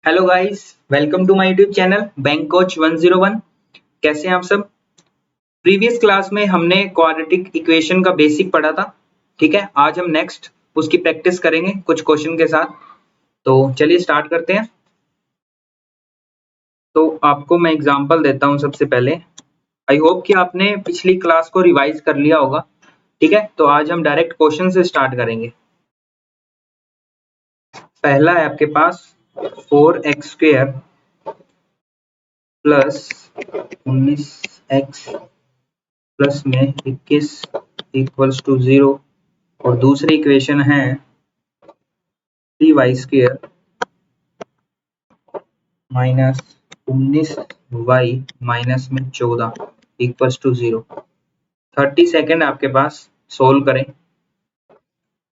Hello guys, welcome to my YouTube channel bank coach 101। कैसे हैं आप सब। प्रीवियस क्लास में हमने क्वाड्रेटिक इक्वेशन का बेसिक पढ़ा था। ठीक है, आज हम नेक्स्ट उसकी प्रैक्टिस करेंगे कुछ क्वेश्चन के साथ। तो चलिए स्टार्ट करते हैं। तो आपको मैं एग्जांपल देता हूं सबसे पहले। आई होप कि आपने पिछली क्लास को रिवाइज कर लिया होगा। ठीक है, तो आज हम डायरेक्ट क्वेश्चन से स्टार्ट करेंगे। पहला है आपके पास 4x² प्लस 19x प्लस में 21 इक्वल्स टू 0 और दूसरी इक्वेशन है 3y² माइनस 19y माइनस में 14 इक्वल्स टू 0। 30 सेकेंड आपके पास, सोल्व करें।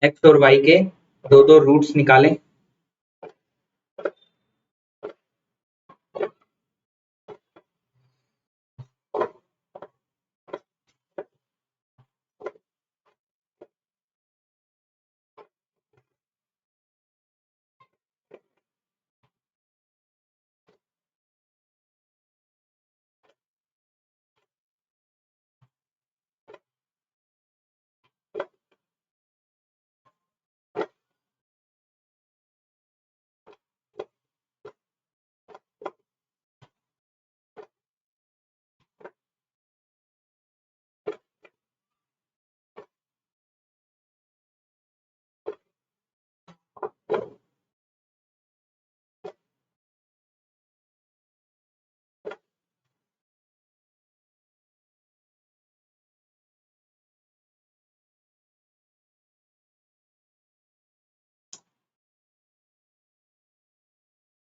x और y के दो दो रूट्स निकालें।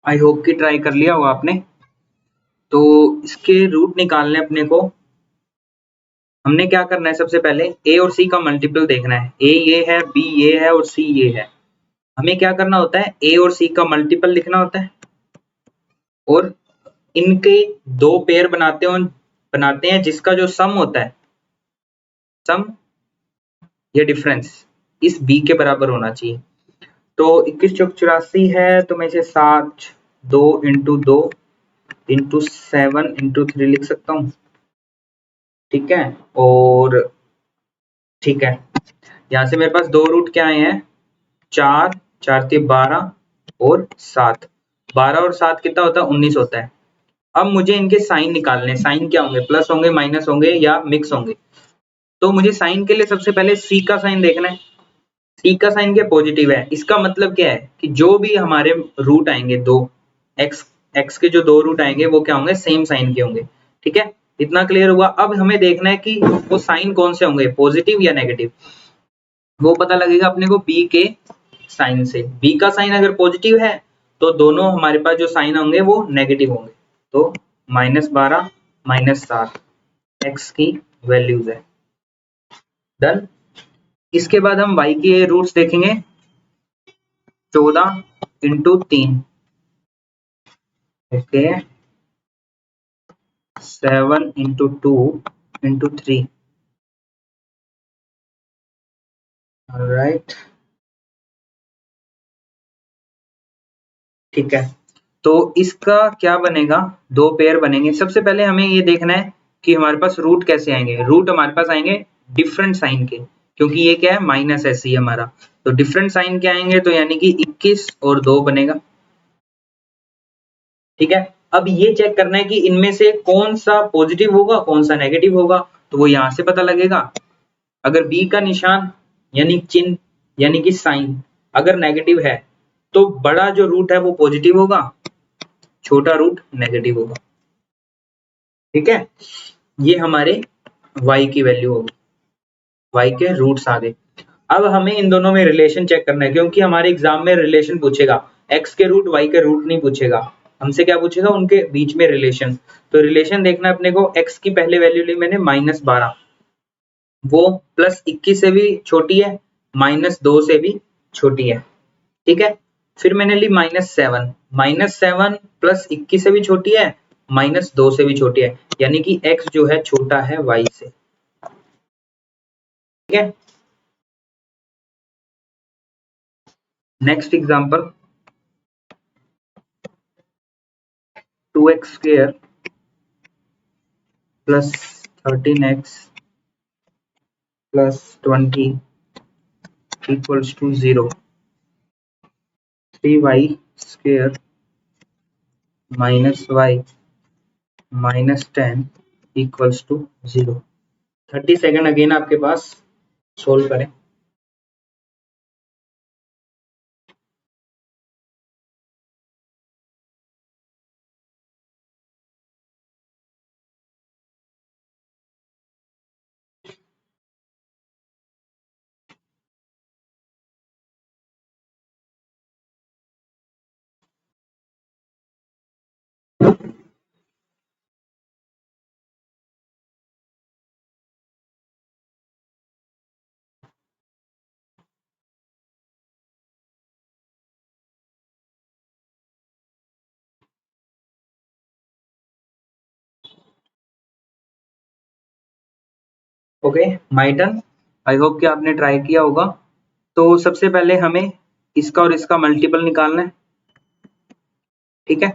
आई होप कि ट्राई कर लिया होगा आपने। तो इसके रूट निकालने अपने को, हमने क्या करना है, सबसे पहले a और c का मल्टीपल देखना है। a ये है, b ये है और c ये है। हमें क्या करना होता है, a और c का मल्टीपल लिखना होता है और इनके दो पेयर बनाते हैं जिसका जो सम होता है, सम या डिफरेंस इस b के बराबर होना चाहिए। तो 21 चौक 84 है, तो मैं इसे 7 2 इंटू 2 इंटू 7 इंटू 3 लिख सकता हूँ। ठीक है, और ठीक है, यहाँ से मेरे पास दो रूट क्या आए हैं, 4 4 के 12 और 7। 12 और 7 कितना होता है, 19 होता है। अब मुझे इनके साइन निकालने हैं। साइन क्या होंगे, प्लस होंगे, माइनस होंगे या मिक्स होंगे। तो मुझे साइन के लिए सबसे पहले सी का साइन देखना है। सी का साइन क्या, पॉजिटिव है। इसका मतलब क्या है कि जो भी हमारे रूट आएंगे दो, एक्स एक्स के जो दो रूट आएंगे वो क्या होंगे, सेम साइन के होंगे। ठीक है, इतना क्लियर हुआ। अब हमें देखना है कि वो साइन कौन से होंगे, पॉजिटिव या नेगेटिव। वो पता लगेगा अपने को बी के साइन से। बी का साइन अगर पॉजिटिव है तो दोनों हमारे पास जो साइन होंगे वो नेगेटिव होंगे। तो -12 -7 एक्स की वैल्यूज है। डन। इसके बाद हम y के रूट्स देखेंगे। 14 into 3, okay, 7 into 2 into 3। Right, ठीक है। तो इसका क्या बनेगा, दो पेयर बनेंगे। सबसे पहले हमें ये देखना है कि हमारे पास रूट कैसे आएंगे। रूट हमारे पास आएंगे डिफरेंट साइन के, क्योंकि ये क्या है, माइनस है सी हमारा। तो डिफरेंट साइन के आएंगे, तो यानी कि 21 और 2 बनेगा। ठीक है, अब ये चेक करना है कि इनमें से कौन सा पॉजिटिव होगा कौन सा नेगेटिव होगा। तो वो यहाँ से पता लगेगा। अगर बी का निशान यानी चिन्ह यानी कि साइन अगर नेगेटिव है तो बड़ा जो रूट है वो पॉजिटिव होगा, छोटा रूट नेगेटिव होगा। ठीक है, ये हमारे y की वैल्यू होगी, y के रूट्स आ गए। अब हमें इन दोनों में रिलेशन चेक करना है, क्योंकि हमारे एग्जाम में रिलेशन पूछेगा। x के रूट y के रूट नहीं पूछेगा, हमसे क्या पूछेगा, उनके बीच में रिलेशन। तो रिलेशन देखना है अपने को। x की पहले वैल्यू ली मैंने -12, वो +21 से भी छोटी है, -2 से भी छोटी है। ठीक है, फिर मैंने ली -7, -7 +21 से भी छोटी है, -2 से भी छोटी है, यानी कि x जो है छोटा है y से। ठीक है, next example. 2x square plus 13x plus 20 equals to 0. 3y square minus y minus 10 equals to 0. 30 second again आपके पास, सोल्व करें। Okay, my turn. I hope कि आपने ट्राई किया होगा। तो सबसे पहले हमें इसका और इसका मल्टीपल निकालना है, ठीक है।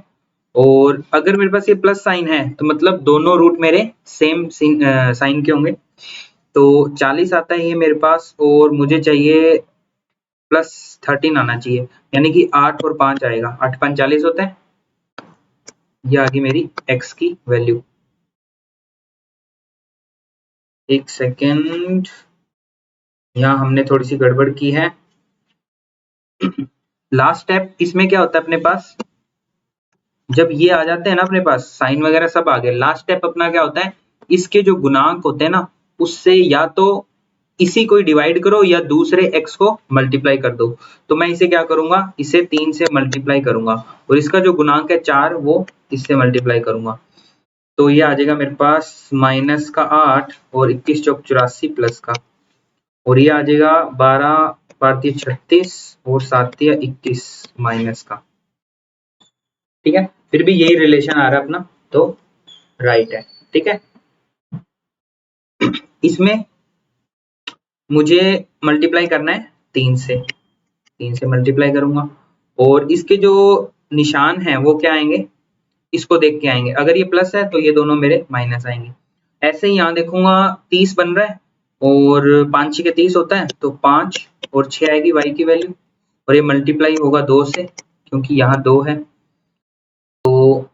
और अगर मेरे पास ये प्लस साइन है तो मतलब दोनों रूट मेरे सेम साइन के होंगे। तो 40 आता है ये मेरे पास, और मुझे चाहिए प्लस 13 आना चाहिए, यानी कि 8 और 5 आएगा। 8 5 40 होता है। ये आ गई मेरी x की वैल्यू। एक सेकेंड, यहाँ हमने थोड़ी सी गड़बड़ की है। लास्ट स्टेप इसमें क्या होता है अपने पास, जब ये आ जाते हैं ना अपने पास साइन वगैरह सब आ गए, लास्ट स्टेप अपना क्या होता है, इसके जो गुणांक होते हैं ना उससे या तो इसी को डिवाइड करो या दूसरे x को मल्टीप्लाई कर दो। तो मैं इसे क्या करूंगा, इसे 3 से मल्टीप्लाई करूंगा, और इसका जो गुणांक है 4 वो इससे मल्टीप्लाई करूंगा। तो ये आ जाएगा मेरे पास माइनस का 8 और 21 चौक 84 प्लस का, और ये आ जाएगा 12 पाँच 36 और 7 21 माइनस का। ठीक है, फिर भी यही रिलेशन आ रहा है अपना, तो राइट है। ठीक है, इसमें मुझे मल्टीप्लाई करना है 3 से, 3 से मल्टीप्लाई करूंगा, और इसके जो निशान हैं वो क्या आएंगे, इसको देख के आएंगे। अगर ये प्लस है तो ये दोनों मेरे माइनस आएंगे। ऐसे ही यहाँ देखूंगा 30 बन रहा है, और 5 6 के 30 होता है, तो 5 और 6 आएगी y की वैल्यू, और ये मल्टीप्लाई होगा 2 से क्योंकि यहाँ 2 है। तो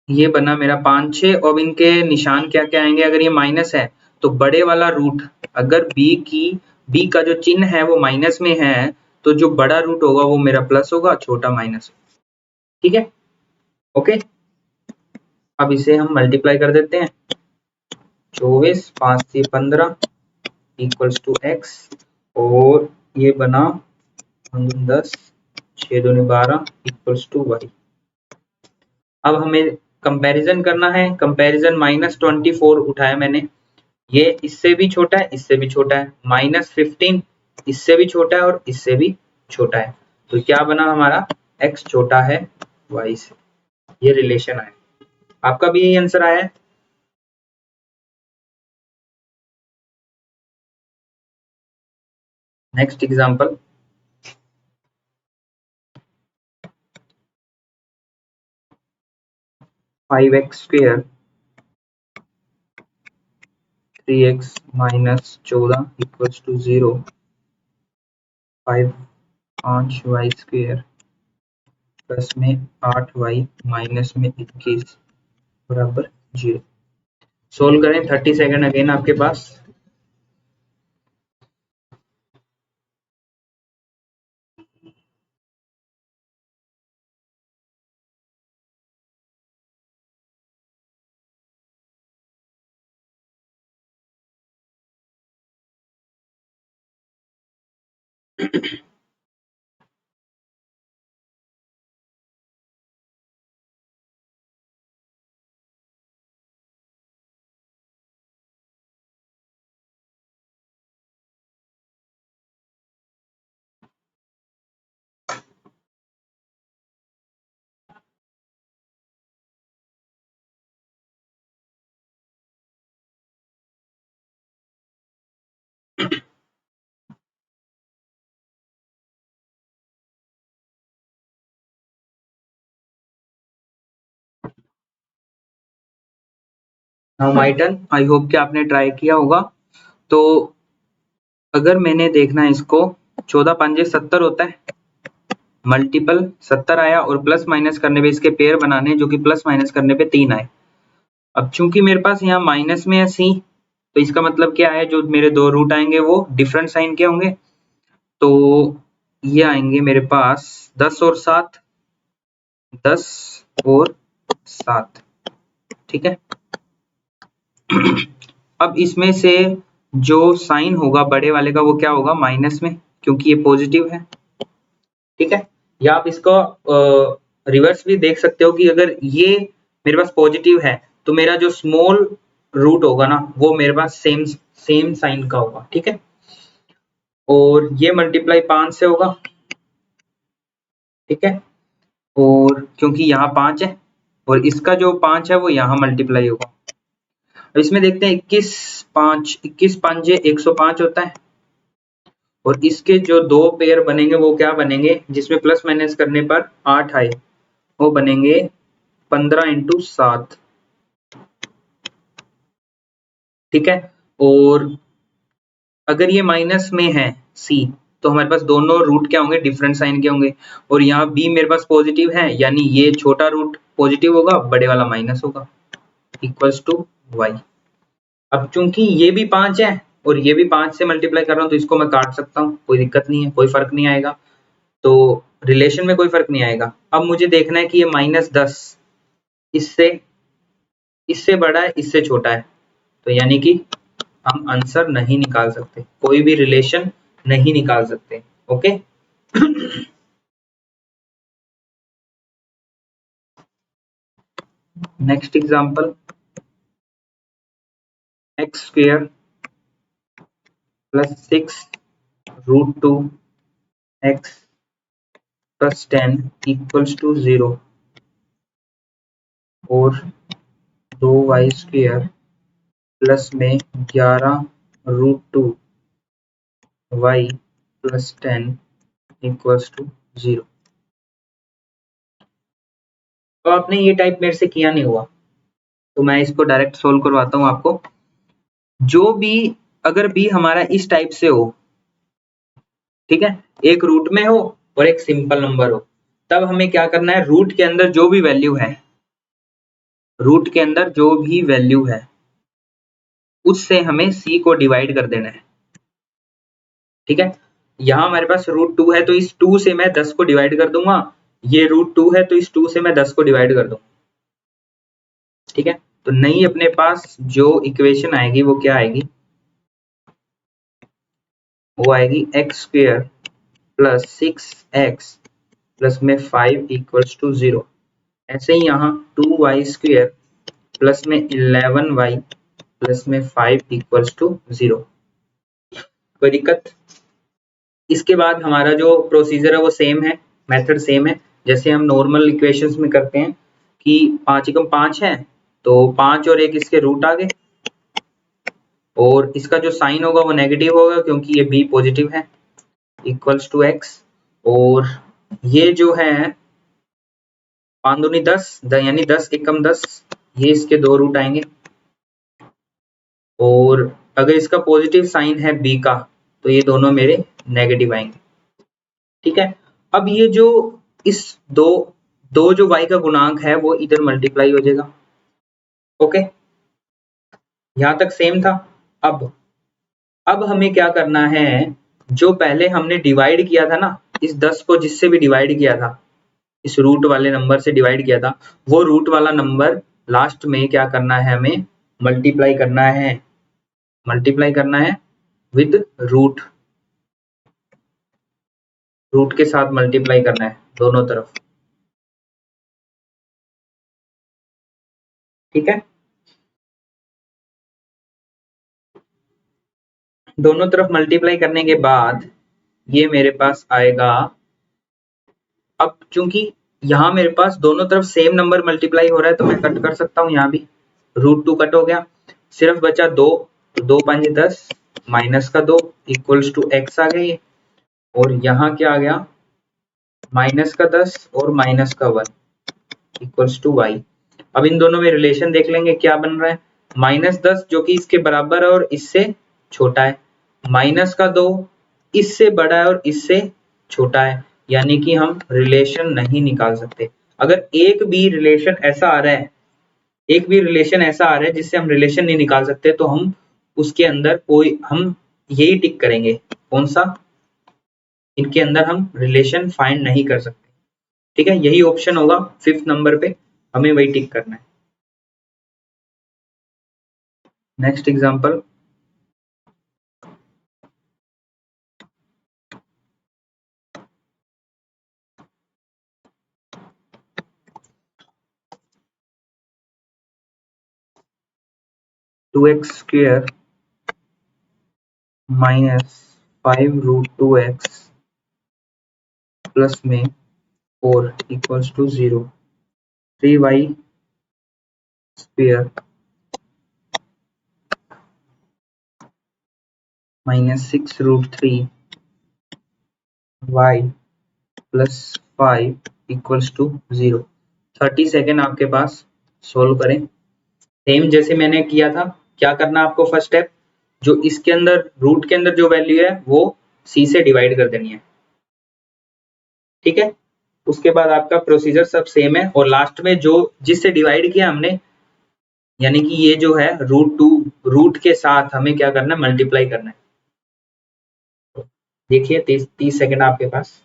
ये बना मेरा 5 6। अब इनके निशान क्या क्या आएंगे, अगर ये माइनस है तो बड़े वाला रूट, अगर b का जो चिन्ह है वो माइनस में है तो जो बड़ा रूट होगा वो मेरा प्लस होगा, छोटा माइनस। ठीक है, ओके। अब इसे हम मल्टीप्लाई कर देते हैं। 24 5 से 15 इक्वल्स टू x, और ये बना 10 6 दूनी 12 इक्वल्स टू y। अब हमें कंपैरिजन करना है। कंपैरिजन -24 उठाया मैंने, ये इससे भी छोटा है, इससे भी छोटा है। -15 इससे भी छोटा है और इससे भी छोटा है। तो क्या बना हमारा, x छोटा है y से। ये रिलेशन आया। आपका भी यही आंसर आया है। Next example, 5x square 3x minus 14 equals to 0। 5 y square plus में 8y माइनस में 21 बराबर 0। सोल्व करें। 30 सेकेंड अगेन आपके पास। Now my turn. I hope कि आपने ट्राई किया होगा। तो अगर मैंने देखना है इसको, 14 पंजे 70 होता है, मल्टीपल 70 आया और प्लस माइनस करने पे इसके पेयर बनाने जो कि प्लस माइनस करने पे 3 आए। अब चूंकि मेरे पास यहाँ माइनस में है सी, तो इसका मतलब क्या है, जो मेरे दो रूट आएंगे वो डिफरेंट साइन के होंगे। तो ये आएंगे मेरे पास 10 और 7, 10 और 7, ठीक है। अब इसमें से जो साइन होगा बड़े वाले का वो क्या होगा, माइनस में, क्योंकि ये पॉजिटिव है, ठीक है। या आप इसको रिवर्स भी देख सकते हो कि अगर ये मेरे पास पॉजिटिव है तो मेरा जो स्मॉल रूट होगा ना वो मेरे पास सेम साइन का होगा, ठीक है। और ये मल्टीप्लाई 5 से होगा, ठीक है। और क्योंकि यहाँ 5 है और इसका जो 5 है वो यहाँ मल्टीप्लाई होगा। अब इसमें देखते हैं 21 पंजे 105 होता है और इसके जो दो पेयर बनेंगे वो क्या बनेंगे, जिसमें प्लस माइनस करने पर 8 आए, वो बनेंगे 15 इंटू 7, ठीक है। और अगर ये माइनस में है सी, तो हमारे पास दोनों रूट क्या होंगे, डिफरेंट साइन के होंगे। और यहाँ बी मेरे पास पॉजिटिव है, यानी ये छोटा रूट पॉजिटिव होगा, बड़े वाला माइनस होगा, इक्वल्स टू वाई। अब चूंकि ये भी 5 है और ये भी 5 से मल्टीप्लाई कर रहा हूँ तो इसको मैं काट सकता हूँ, कोई दिक्कत नहीं है, कोई फर्क नहीं आएगा। तो रिलेशन में कोई फर्क नहीं आएगा। अब मुझे देखना है कि ये -10 इससे इससे बड़ा है, इससे छोटा है, तो यानी कि हम आंसर नहीं निकाल सकते, कोई भी रिलेशन नहीं निकाल सकते, okay. Next example, x square plus 6 root 2 x plus 10 equals to 0 और 2y स्क्वायर प्लस में 11 root 2 y plus 10 equals to 0। तो आपने ये टाइप मेरे से किया नहीं हुआ, तो मैं इसको डायरेक्ट सोल्व करवाता हूँ आपको। जो भी, अगर b हमारा इस टाइप से हो, ठीक है, एक रूट में हो और एक सिंपल नंबर हो, तब हमें क्या करना है, रूट के अंदर जो भी वैल्यू है, रूट के अंदर जो भी वैल्यू है उससे हमें c को डिवाइड कर देना है, ठीक है। यहाँ हमारे पास रूट 2 है तो इस 2 से मैं 10 को डिवाइड कर दूंगा, ये रूट 2 है तो इस 2 से मैं 10 को डिवाइड कर दूंगा, ठीक है। तो नई अपने पास जो इक्वेशन आएगी वो क्या आएगी, वो आएगी x square plus 6x plus में 5 इक्वल्स टू 0। ऐसे ही यहाँ 2y स्क्वायर प्लस में 11y प्लस में 5 इक्वल्स टू 0। कोई दिक्कत? इसके बाद हमारा जो प्रोसीजर है वो सेम है, मेथड सेम है, जैसे हम नॉर्मल इक्वेशंस में करते हैं कि 5 एकम 5 है तो 5 और 1 इसके रूट आ गए और इसका जो साइन होगा वो नेगेटिव होगा क्योंकि ये b पॉजिटिव है, इक्वल्स टू x। और ये जो है 5 दूनी 10 यानी 10 एकम 10, ये इसके दो रूट आएंगे। और अगर इसका पॉजिटिव साइन है b का तो ये दोनों मेरे नेगेटिव आएंगे, ठीक है। अब ये जो इस दो दो जो y का गुणांक है वो इधर मल्टीप्लाई हो जाएगा, ओके, यहां तक सेम था। अब हमें क्या करना है, जो पहले हमने डिवाइड किया था ना, इस 10 को जिससे भी डिवाइड किया था, इस रूट वाले नंबर से डिवाइड किया था, वो रूट वाला नंबर लास्ट में क्या करना है, हमें मल्टीप्लाई करना है, मल्टीप्लाई करना है विद रूट, रूट के साथ मल्टीप्लाई करना है दोनों तरफ, ठीक है। दोनों तरफ मल्टीप्लाई करने के बाद ये मेरे पास आएगा। अब चूंकि यहाँ मेरे पास दोनों तरफ सेम नंबर मल्टीप्लाई हो रहा है तो मैं कट कर सकता हूँ, यहाँ भी रूट 2 कट हो गया, सिर्फ बचा 2, तो 2 5 10 माइनस का 2 इक्वल्स टू एक्स आ गया ये, और यहाँ क्या आ गया, माइनस का 10 और माइनस का 1 इक्वल्स टू वाई। अब इन दोनों में रिलेशन देख लेंगे क्या बन रहा है, -10 जो कि इसके बराबर है और इससे छोटा है, -2 इससे बड़ा है और इससे छोटा है, यानी कि हम रिलेशन नहीं निकाल सकते। अगर एक भी रिलेशन ऐसा आ रहा है, एक भी रिलेशन ऐसा आ रहा है जिससे हम रिलेशन नहीं निकाल सकते, तो हम उसके अंदर कोई हम यही टिक करेंगे। कौन सा? इनके अंदर हम रिलेशन फाइंड नहीं कर सकते। ठीक है, यही ऑप्शन होगा 5th नंबर पे, हमें वही टिक करना है। Next example, two x square -5√2x plus में 4 equals to 0, 3y square -6√3y plus 5 equals to 0। 30 second आपके पास, सोल्व करें। सेम जैसे मैंने किया था, क्या करना है आपको? फर्स्ट स्टेप, जो इसके अंदर रूट के अंदर जो वैल्यू है वो c से डिवाइड कर देनी है। ठीक है, उसके बाद आपका प्रोसीजर सब सेम है, और लास्ट में जो जिससे डिवाइड किया हमने, यानी कि ये जो है √2, रूट के साथ हमें क्या करना है? मल्टीप्लाई करना है। देखिए 30 सेकेंड आपके पास।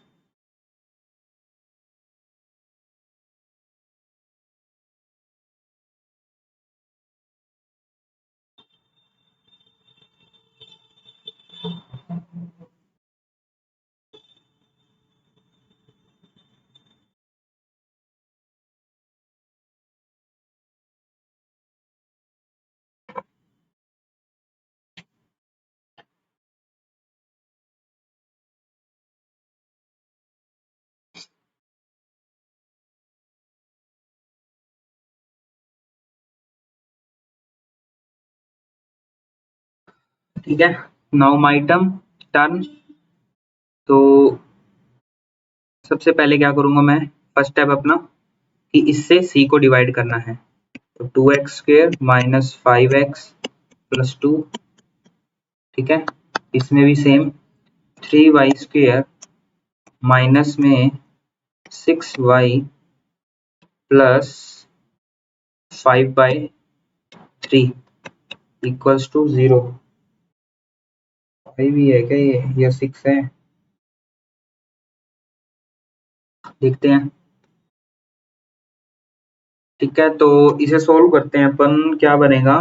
ठीक है, नाउ माय टर्न। तो सबसे पहले क्या करूंगा मैं? फर्स्ट स्टेप अपना कि इससे c को डिवाइड करना है, तो 2x² -5x प्लस 2। ठीक है, इसमें भी सेम 3y² माइनस में 6y प्लस 5/3 इक्वल्स टू 0। 5 ही है क्या ये, या 6 है? देखते हैं। ठीक है, तो इसे सोल्व करते हैं अपन। क्या बनेगा?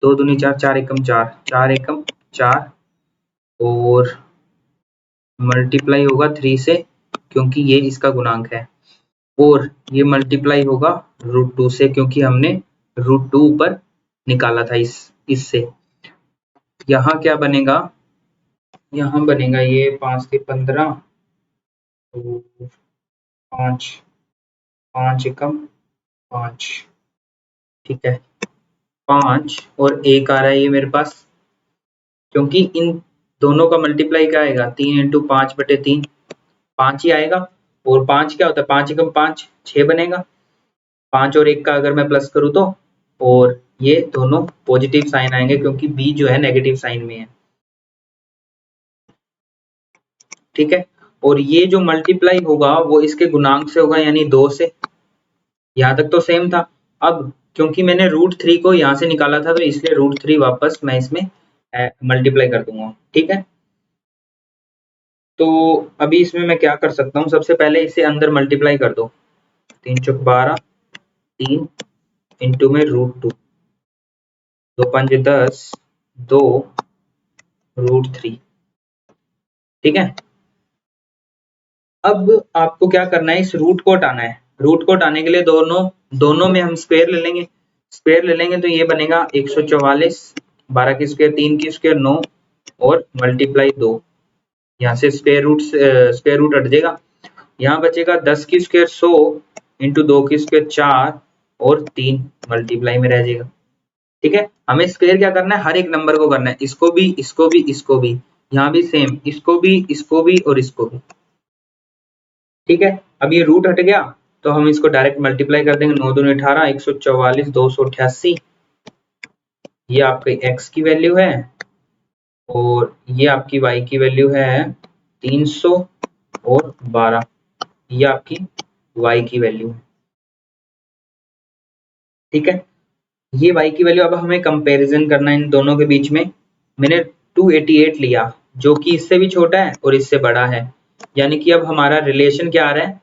2 दूनी 4, 4 एकम 4, 4 एकम 4, और मल्टीप्लाई होगा 3 से, क्योंकि ये इसका गुणांक है, और ये मल्टीप्लाई होगा √2 से, क्योंकि हमने √2 ऊपर निकाला था इससे। यहाँ क्या बनेगा? यहाँ बनेगा ये 5 के 15, तो 5, 5 एकम 5। ठीक है, 5 और 1 आ रहा है ये मेरे पास, क्योंकि इन दोनों का मल्टीप्लाई क्या आएगा? 3 × 5/3, 5 ही आएगा। और 5 क्या होता है? 5 एकम 5, 6 बनेगा। 5 और 1 का अगर मैं प्लस करूँ तो, और ये दोनों पॉजिटिव साइन आएंगे, क्योंकि b जो है नेगेटिव साइन में है। ठीक है, और ये जो मल्टीप्लाई होगा वो इसके गुणांक से होगा, यानी 2 से। यहाँ तक तो सेम था। अब क्योंकि मैंने √3 को यहाँ से निकाला था, तो इसलिए √3 वापस मैं इसमें मल्टीप्लाई कर दूंगा। ठीक है, तो अभी इसमें मैं क्या कर सकता हूँ? सबसे पहले इसे अंदर मल्टीप्लाई कर दो, 3 चौक 12, 3 इंटू में √2, 2 पंजे 10, 2 √3। ठीक है, अब आपको क्या करना है? इस रूट को हटाना है। रूट को हटाने के लिए दोनों में हम स्क्वायर ले लेंगे। स्क्वायर ले लेंगे तो ये बनेगा 144, 12 की स्क्वायर, 3 की स्क्वायर 9, और मल्टीप्लाई 2। यहाँ से स्क्वायर रूट हट जाएगा। यहाँ बचेगा 10 की स्क्वायर 100 इंटू 2 की स्क्वायर 4, और 3 मल्टीप्लाई में रह जाएगा। ठीक है, हमें स्क्वायर क्या करना है? हर एक नंबर को करना है, इसको भी, इसको भी, इसको भी। यहाँ भी सेम, इसको भी, इसको भी, और इसको भी। ठीक है, अब ये रूट हट गया, तो हम इसको डायरेक्ट मल्टीप्लाई कर देंगे। 9 दूनी 18, 144, 288, ये आपके x की वैल्यू है और ये आपकी y की वैल्यू है 300 और 12, ये आपकी y की वैल्यू है। ठीक है, ये y की वैल्यू अब हमें कंपैरिजन करना है इन दोनों के बीच में। मैंने 288 लिया जो कि इससे भी छोटा है और इससे बड़ा है, यानी कि अब हमारा रिलेशन क्या आ रहा है,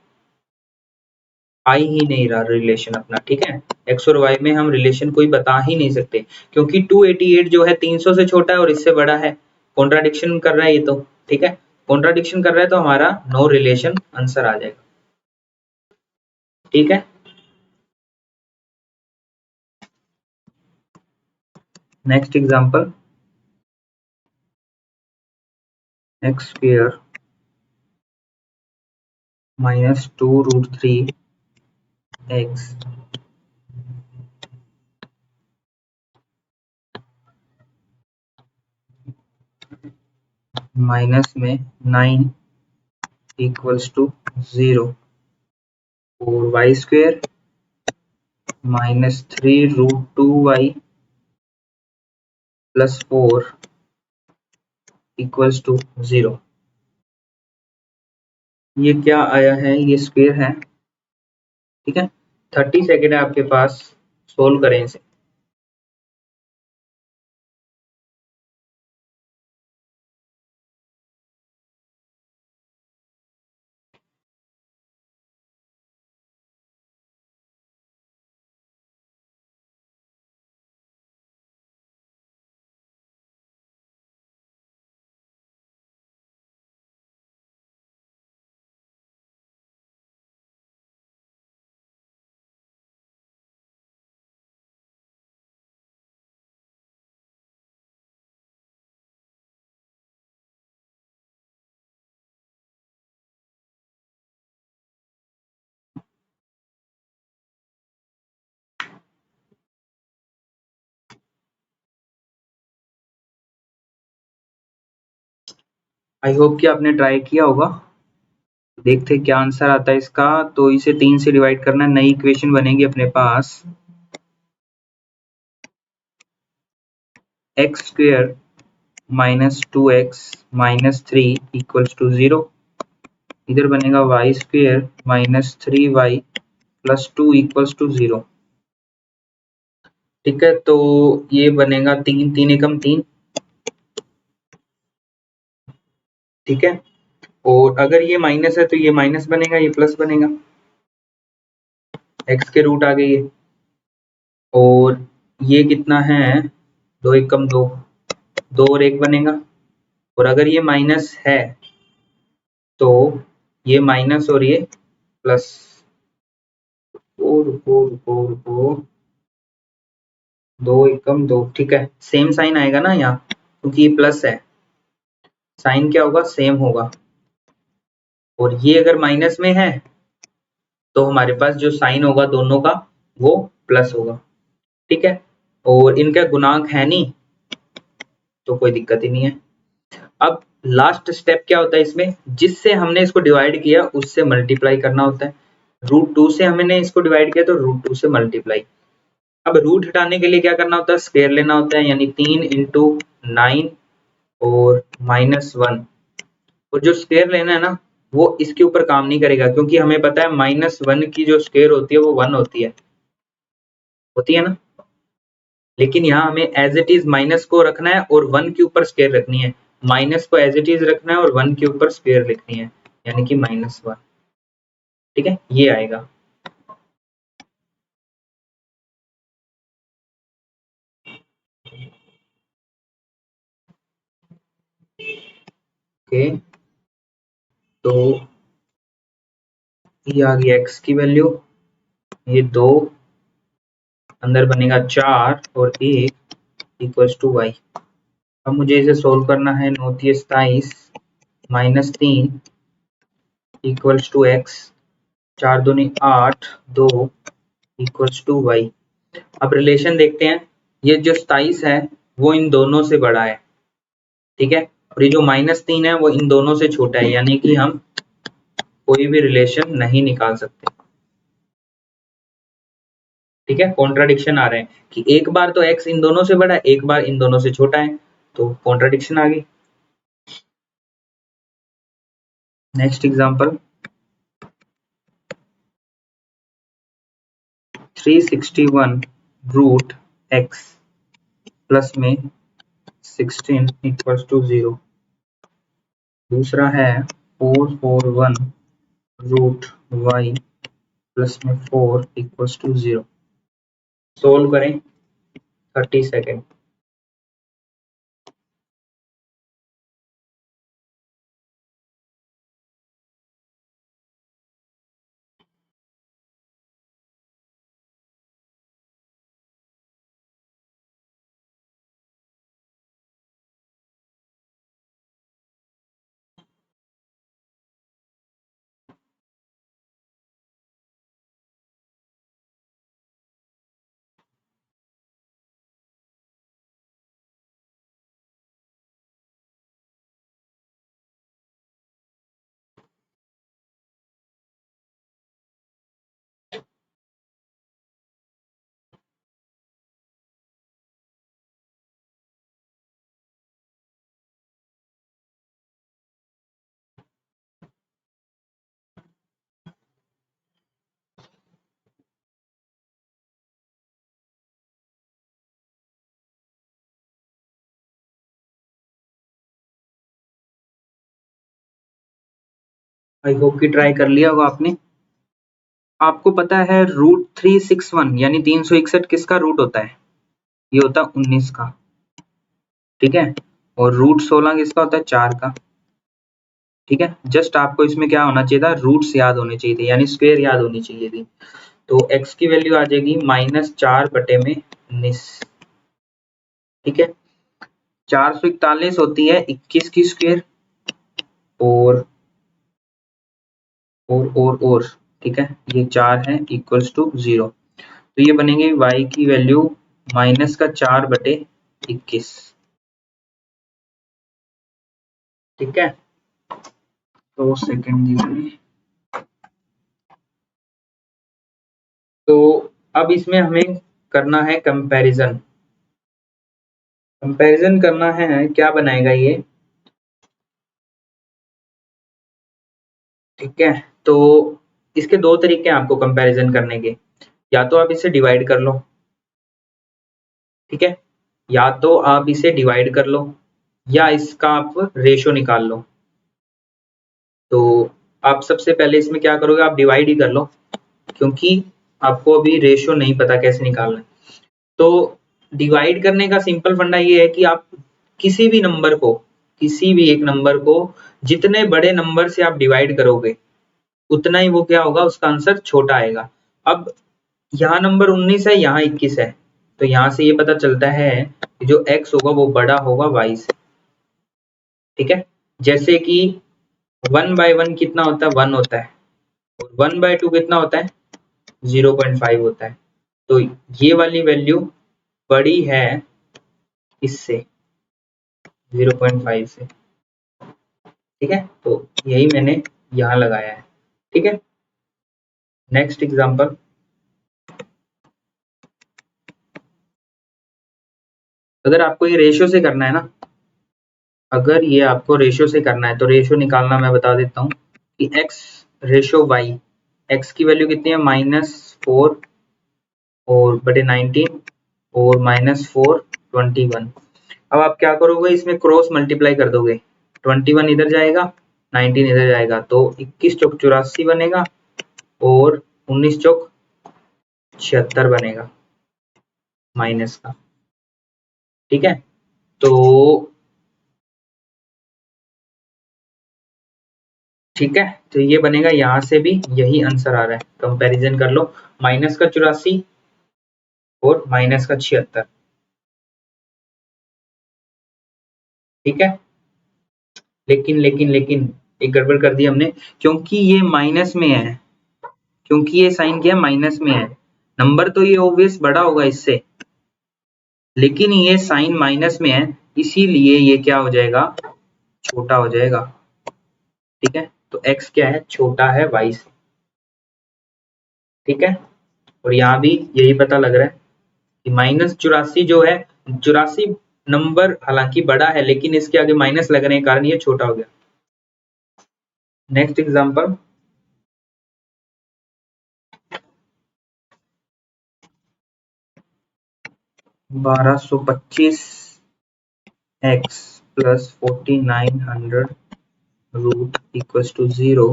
आ ही नहीं रहा रिलेशन अपना। ठीक है, x और y में हम रिलेशन कोई बता ही नहीं सकते क्योंकि 288 जो है 300 से छोटा है और इससे बड़ा है। कॉन्ट्राडिक्शन कर रहा है ये तो। ठीक है, कॉन्ट्राडिक्शन कर रहा है तो हमारा नो रिलेशन आंसर आ जाएगा। ठीक है, next example, x square minus 2√3 x minus में 9 इक्वल्स टू 0 और y square -3√2y plus 4 equals to 0। ये क्या आया है, ये स्क्वायर है। ठीक है, 30 सेकेंड है आपके पास, सोल्व करें इसे। आई होप कि आपने ट्राई किया होगा। देखते क्या आंसर आता है इसका। तो इसे 3 से डिवाइड करना, नई इक्वेशन बनेगी अपने पास, x square minus 2x minus 3 equals to 0। इधर बनेगा Y square -3y plus 2 equals to 0। ठीक है, तो ये बनेगा 3 3 एकम 3। ठीक है, और अगर ये माइनस है तो ये माइनस बनेगा, ये प्लस बनेगा, x के रूट आ गई है। और ये कितना है, 2 एकम 2, 2 और 1 बनेगा। और अगर ये माइनस है तो ये माइनस और ये प्लस, रुको 2 एकम 2। ठीक है, सेम साइन आएगा ना यहाँ, क्योंकि ये प्लस है, साइन क्या होगा, सेम होगा। और ये अगर माइनस में है तो हमारे पास जो साइन होगा दोनों का वो प्लस होगा। ठीक है, और इनका गुणांक है नहीं तो कोई दिक्कत ही नहीं है। अब लास्ट स्टेप क्या होता है इसमें, जिससे हमने इसको डिवाइड किया उससे मल्टीप्लाई करना होता है। √2 से हमने इसको डिवाइड किया तो √2 से मल्टीप्लाई। अब रूट हटाने के लिए क्या करना होता है, स्क्वायर लेना होता है, यानी 3 इंटू 9 और -1। और जो स्क्वायर लेना है ना वो इसके ऊपर काम नहीं करेगा, क्योंकि हमें पता है -1 की जो स्क्वायर होती है वो 1 होती है ना। लेकिन यहाँ हमें एज इट इज माइनस को रखना है और 1 के ऊपर स्क्वायर रखनी है, माइनस को एज इट इज रखना है और 1 के ऊपर स्क्वायर लिखनी है, यानी कि -1। ठीक है, ये आएगा। ओके, तो ये आ गई x की वैल्यू, ये 2, अंदर बनेगा 4 और 1 इक्वल्स टू y। अब मुझे इसे सोल्व करना है, 9 27 -3 इक्वल्स टू x, 4 दूनी 8 2 इक्वल्स टू y। अब रिलेशन देखते हैं, ये जो 27 है वो इन दोनों से बड़ा है। ठीक है, और ये जो -3 है वो इन दोनों से छोटा है, यानी कि हम कोई भी रिलेशन नहीं निकाल सकते। ठीक है, कॉन्ट्राडिक्शन आ रहे हैं कि एक बार तो x इन दोनों से बड़ा है, एक बार इन दोनों से छोटा है, तो कॉन्ट्राडिक्शन आ गई। Next example 361 root x plus में 16 इक्वल्स टू 0। दूसरा है 441 रूट y प्लस में 4 इक्वल्स टू 0। सोल्व करें 30 सेकेंड। आई होप कि ट्राई कर लिया होगा आपने। आपको पता है रूट 361 यानी 361 किसका रूट होता है? ये होता है 19 का, ठीक है। और रूट 16 किसका होता है? 4 का, ठीक है। जस्ट आपको इसमें क्या होना चाहिए था? रूट्स याद होने चाहिए थे, यानी स्क्वायर याद होनी चाहिए थी। तो x की वैल्यू आ जाएगी -4/19, ठीक है। 441 होती है 21 की स्क्वायर और ठीक है, ये 4 है इक्वल्स टू 0। तो ये बनेगी y की वैल्यू -4/21, ठीक है। तो सेकंड दीजिए। तो अब इसमें हमें करना है कंपैरिजन। कंपैरिजन करना है, क्या बनाएगा ये, ठीक है। तो इसके दो तरीके हैं आपको कंपैरिजन करने के। या तो आप इसे डिवाइड कर लो, ठीक है, या तो आप इसे डिवाइड कर लो या इसका आप रेशो निकाल लो। तो आप सबसे पहले इसमें क्या करोगे? आप डिवाइड ही कर लो, क्योंकि आपको अभी रेशो नहीं पता कैसे निकालना है। तो डिवाइड करने का सिंपल फंडा ये है कि आप किसी भी नंबर को, किसी भी एक नंबर को जितने बड़े नंबर से आप डिवाइड करोगे उतना ही वो क्या होगा, उसका आंसर छोटा आएगा। अब यहाँ नंबर 19 है, यहाँ 21 है, तो यहाँ से ये पता चलता है कि जो x होगा वो बड़ा होगा y से, ठीक है। जैसे कि 1/1 कितना होता है? 1 होता है, और 1/2 कितना होता है? 0.5 होता है। तो ये वाली वैल्यू बड़ी है इससे, 0.5 से, ठीक है। तो यही मैंने यहाँ लगाया है, ठीक है। नेक्स्ट एग्जांपल, अगर आपको ये रेशियो से करना है ना, अगर ये आपको रेशियो से करना है तो रेशियो निकालना मैं बता देता हूँ कि x रेशियो y, x की वैल्यू कितनी है? -4 और बटे 19 और -4 21। अब आप क्या करोगे? इसमें क्रॉस मल्टीप्लाई कर दोगे, 21 इधर जाएगा, 19 इधर जाएगा, तो 21 चौक 84 बनेगा और 19 चौक 76 बनेगा माइनस का, ठीक है। तो ठीक है, तो ये बनेगा, यहाँ से भी यही आंसर आ रहा है। कंपैरिजन कर लो, -84 और -76, ठीक है। लेकिन एक गड़बड़ कर दी हमने, क्योंकि ये माइनस में है, क्योंकि ये साइन क्या है? माइनस में है। नंबर तो ये ऑब्वियस बड़ा होगा इससे, लेकिन ये साइन माइनस में है, इसीलिए ये क्या हो जाएगा? छोटा हो जाएगा, ठीक है। तो x क्या है? छोटा है y से, ठीक है। और यहाँ भी यही पता लग रहा है कि -84 जो है, 84 नंबर हालांकि बड़ा है लेकिन इसके आगे माइनस लगने के कारण ये छोटा हो गया। नेक्स्ट एग्जांपल, बारह सौ पच्चीस x plus 4900 root equals to 0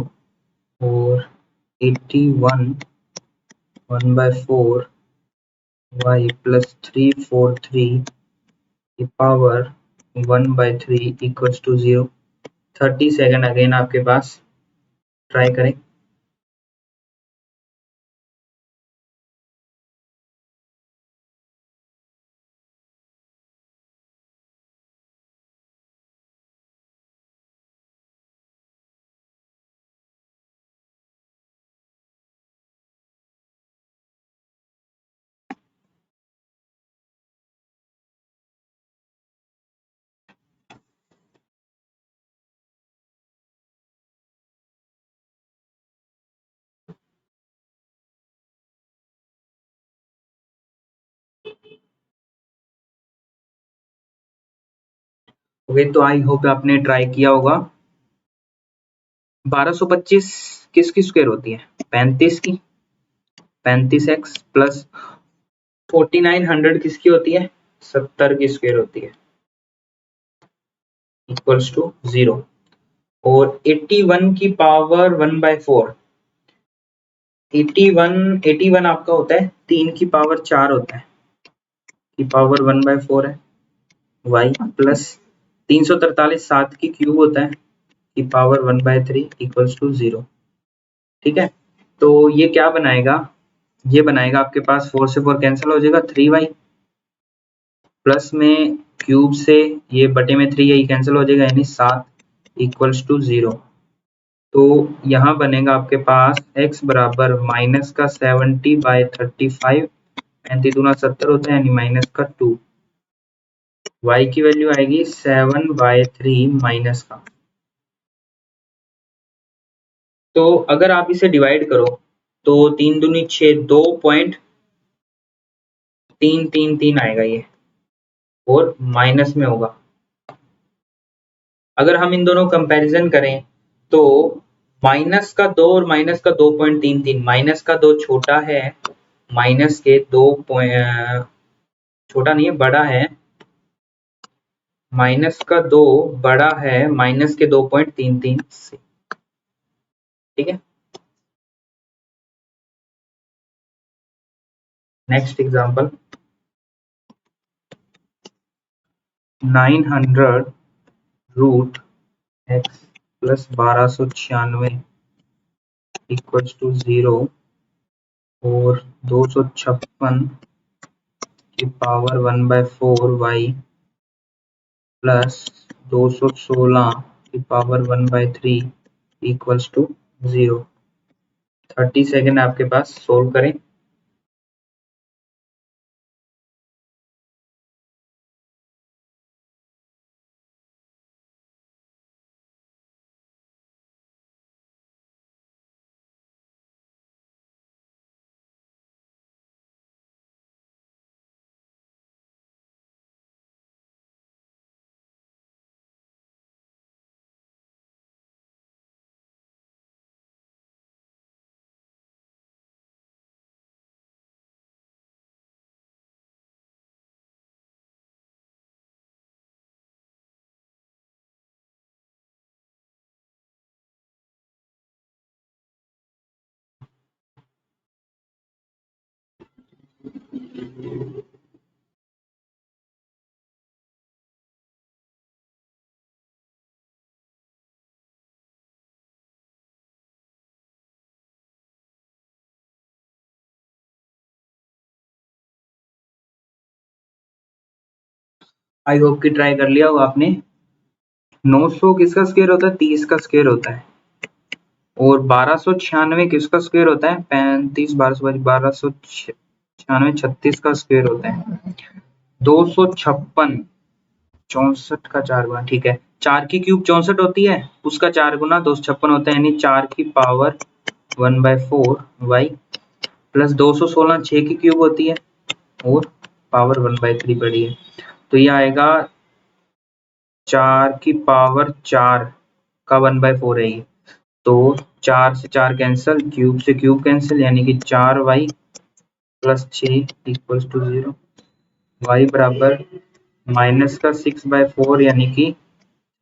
और 81 1/4 y प्लस 343 की power 1/3 equals to 0। 30 second again आपके पास, ट्राई करें। ओके, तो आई होप आपने ट्राई किया होगा। 1225 किसकी स्क्वायर होती है? 35 की। 35x प्लस 4900 किसकी होती है? 70 की स्क्वायर होती है, इक्वल्स टू 0। और 81 की पावर 1/4, 81 आपका होता है 3 की पावर 4 होता है, की पावर 1/4 है y प्लस 343 7 की क्यूब होता है, की पावर 1/3 इक्वल्स टू 0। ठीक है, तो ये क्या बनाएगा? ये बनाएगा आपके पास 4 से 4 कैंसिल हो जाएगा, 3y प्लस में क्यूब से ये बटे में 3 यही कैंसिल हो जाएगा, यानी 7 इक्वल्स टू 0। तो यहाँ बनेगा आपके पास x बराबर माइनस का 70/35, 35 दूना 70 होता है, यानी माइनस का 2। y की वैल्यू आएगी 7/3 माइनस का। तो अगर आप इसे डिवाइड करो तो 3 दूनी 6, 2.333 आएगा ये, और माइनस में होगा। अगर हम इन दोनों कंपैरिजन करें तो माइनस का 2 और माइनस का 2.33, माइनस का 2 छोटा है, माइनस के 2 छोटा नहीं है, बड़ा है, माइनस का 2 बड़ा है माइनस के 2.33 से। ठीक है, next example, 900 root x plus 1296 equals to 0 और 256 की पावर 1/4 y प्लस 216 की पावर 1/3 इक्वल्स टू 0। 30 सेकेंड आपके पास, सोल्व करें। आई होप कि ट्राई कर लिया होगा आपने। 900 किसका स्क्वायर होता है? 30 का स्क्वायर होता है। और 1296 किसका स्क्वायर होता है? 35 1296 36 का स्क्वायर होता है। 256 64 का 4 गुना, ठीक है, 4 की क्यूब 64 होती है, उसका 4 गुना 256 होता है, यानी 4 की पावर 1/4 y प्लस 216 6 की क्यूब होती है और पावर 1/3 पड़ी है, तो ये आएगा 4 की पावर 4 का 1/4 है ये। तो 4 से 4 कैंसिल, क्यूब से क्यूब कैंसिल, यानी कि 4y plus 6 equals to 0। y बराबर माइनस का 6/4 यानी कि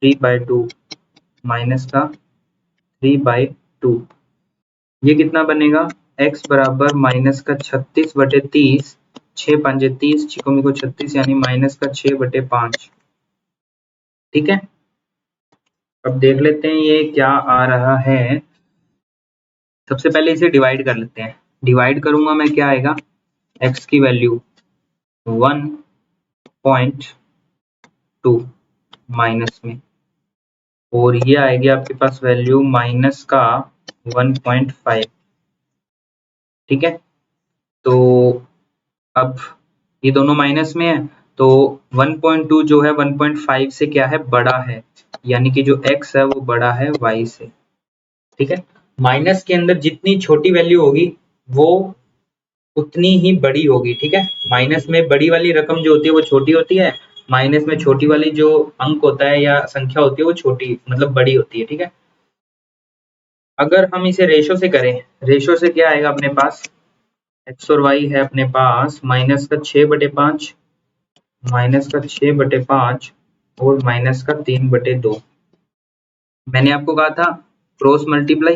3/2 माइनस का 3/2। ये कितना बनेगा? x बराबर माइनस का 36/30, 6 पंजे 30, छिको मिको 36 यानी माइनस का 6/5। ठीक है, अब देख लेते हैं ये क्या आ रहा है। सबसे पहले इसे डिवाइड कर लेते हैं। डिवाइड करूंगा मैं, क्या आएगा? x की वैल्यू 1.2 माइनस में, और ये आएगी आपके पास वैल्यू माइनस का 1.5। ठीक है, तो अब ये दोनों माइनस में है, तो 1.2 जो है 1.5 से क्या है? बड़ा है, यानी कि जो x है वो बड़ा है y से। ठीक है, माइनस के अंदर जितनी छोटी वैल्यू होगी वो उतनी ही बड़ी होगी। ठीक है, माइनस में बड़ी वाली रकम जो होती है वो छोटी होती है, माइनस में छोटी वाली जो अंक होता है या संख्या होती है वो छोटी मतलब बड़ी होती है। ठीक है, अगर हम इसे रेशो से करें, रेशो से क्या आएगा अपने पास? x और y है अपने पास माइनस का 6/5, माइनस का 6/5 और माइनस का 3/2। मैंने आपको कहा था क्रॉस मल्टीप्लाई,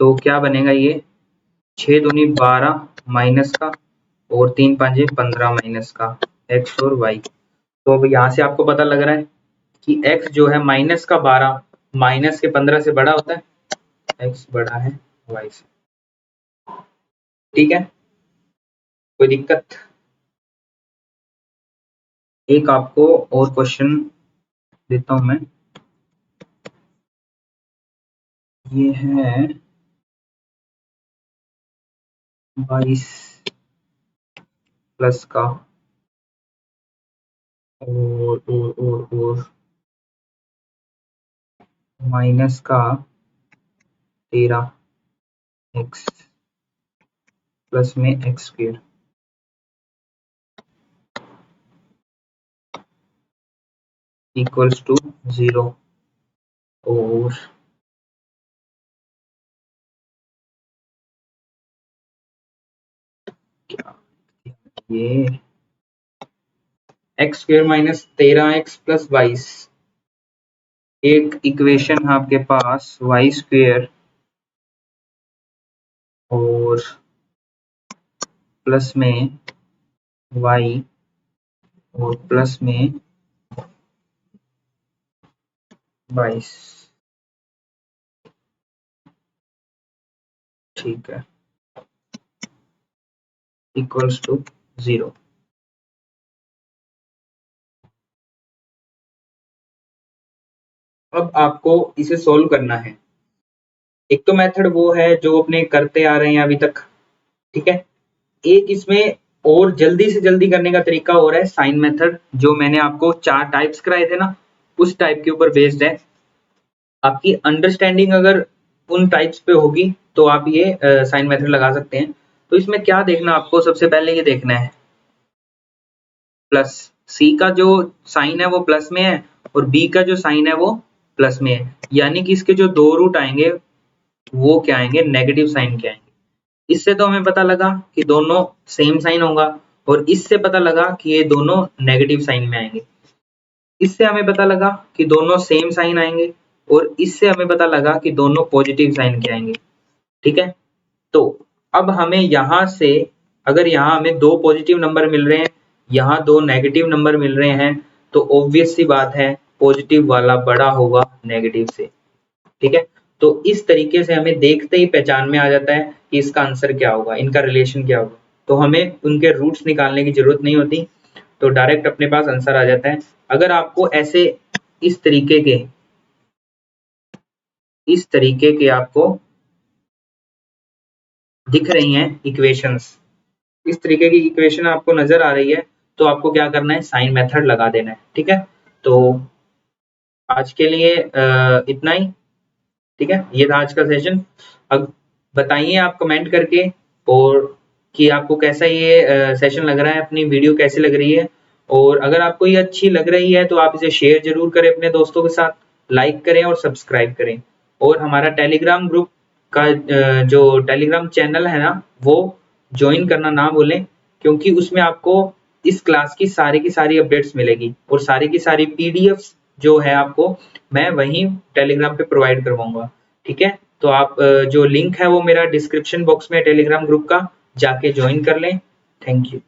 तो क्या बनेगा? ये 6 दूनी 12 माइनस का और 3 पांचे 15 माइनस का x और y। तो अब यहाँ से आपको पता लग रहा है कि x जो है माइनस का 12 माइनस के 15 से बड़ा होता है, x बड़ा है y से। ठीक है, कोई दिक्कत? एक आपको और क्वेश्चन देता हूं मैं, ये है 22 प्लस का और माइनस का 13 x प्लस में एक्स स्क्वायर इक्वल्स टू 0। और क्या ये x square minus 13x plus 22, एक इक्वेशन है आपके पास वाई स्क्वायर और प्लस में y और प्लस में 22। ठीक है, इक्वल्स टू 0। अब आपको इसे सॉल्व करना है। एक तो मेथड वो है जो अपने करते आ रहे हैं अभी तक। ठीक है, एक इसमें और जल्दी से जल्दी करने का तरीका हो रहा है साइन मेथड, जो मैंने आपको 4 टाइप्स कराए थे ना, उस टाइप के ऊपर बेस्ड है। आपकी अंडरस्टैंडिंग अगर उन टाइप्स पे होगी तो आप ये साइन मेथड लगा सकते हैं। तो इसमें क्या देखना आपको, सबसे पहले ये देखना है प्लस सी का जो साइन है वो प्लस में है और बी का जो साइन है वो प्लस में है, यानी कि इसके जो दो रूट आएंगे वो क्या आएंगे? नेगेटिव साइन के आएंगे। इससे तो हमें पता लगा कि दोनों सेम साइन होगा, और इससे पता लगा कि ये दोनों नेगेटिव साइन में आएंगे। इससे हमें पता लगा कि दोनों सेम साइन आएंगे, और इससे हमें पता लगा कि दोनों पॉजिटिव साइन के आएंगे। ठीक है, तो अब हमें यहाँ से, अगर यहाँ हमें दो पॉजिटिव नंबर मिल रहे हैं, यहाँ दो नेगेटिव नंबर मिल रहे हैं, तो ऑब्वियस सी बात है पॉजिटिव वाला बड़ा होगा नेगेटिव से। ठीक है, तो इस तरीके से हमें देखते ही पहचान में आ जाता है कि इसका आंसर क्या होगा, इनका रिलेशन क्या होगा। तो हमें उनके रूट्स निकालने की जरूरत नहीं होती, तो डायरेक्ट अपने पास आंसर आ जाता है। अगर आपको ऐसे इस तरीके के आपको दिख रही हैं इक्वेशंस, इस तरीके की इक्वेशन आपको नजर आ रही है, तो आपको क्या करना है? साइन मेथड लगा देना है। ठीक है, तो आज के लिए इतना ही। ठीक है, ये था आज का सेशन। अब बताइए आप कमेंट करके और कि आपको कैसा ये सेशन लग रहा है, अपनी वीडियो कैसी लग रही है। और अगर आपको ये अच्छी लग रही है तो आप इसे शेयर ज़रूर करें अपने दोस्तों के साथ, लाइक करें और सब्सक्राइब करें। और हमारा टेलीग्राम ग्रुप का जो टेलीग्राम चैनल है ना, वो जॉइन करना ना भूलें, क्योंकि उसमें आपको इस क्लास की सारी अपडेट्स मिलेगी और सारी की सारी पीडीएफ्स जो है आपको मैं वहीं टेलीग्राम पे प्रोवाइड करवाऊंगा। ठीक है, तो आप जो लिंक है वो मेरा डिस्क्रिप्शन बॉक्स में टेलीग्राम ग्रुप का, जाके ज्वाइन कर लें। Thank you.